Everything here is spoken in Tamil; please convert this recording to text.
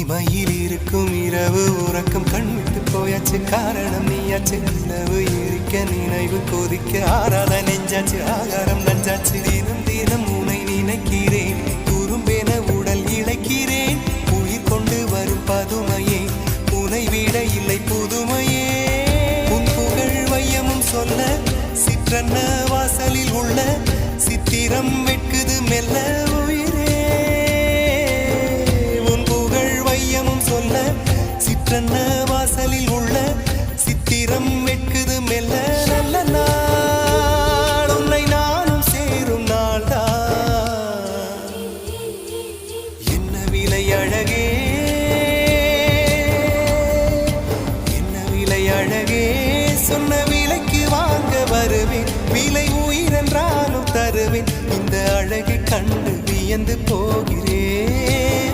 இமையில் இருக்கும் இரவு உறக்கம் கண்விட்டு போயாச்சு காரணம் நீயாச்சு நிலவு எரிக்க நினைவு கொதிக்க ஆறாத நெஞ்சாச்சு ஆகாரம் நஞ்சாச்சு தினம் தினம் உனை நினைக்கிறேன் குறும்பென உடல் இழைக்கிறேன் உயிர் கொண்டு வரும் பதுமையே உனை விட இல்லை புதுமையே உன் புகழ் வையமும் சொல்ல சிற்றன்ன வாசலில் உள்ள சித்திரம் வெட்குது மெல்ல உயிரே உன் புகழ் வையமும் சொல்ல சிற்றன்ன வாசலில் உள்ள சித்திரம் வெட்குது மெல்ல நல்ல நாள் உன்னை நானும் சேரும் நாள்தான் என்ன விலை அழகே என்ன விலை அழகே சொன்ன விலைக்கு வாங்க வருவேன் விலை உயிரென்றாலும் தருவேன் இந்த அழகை கண்டு வியந்து போகிறேன்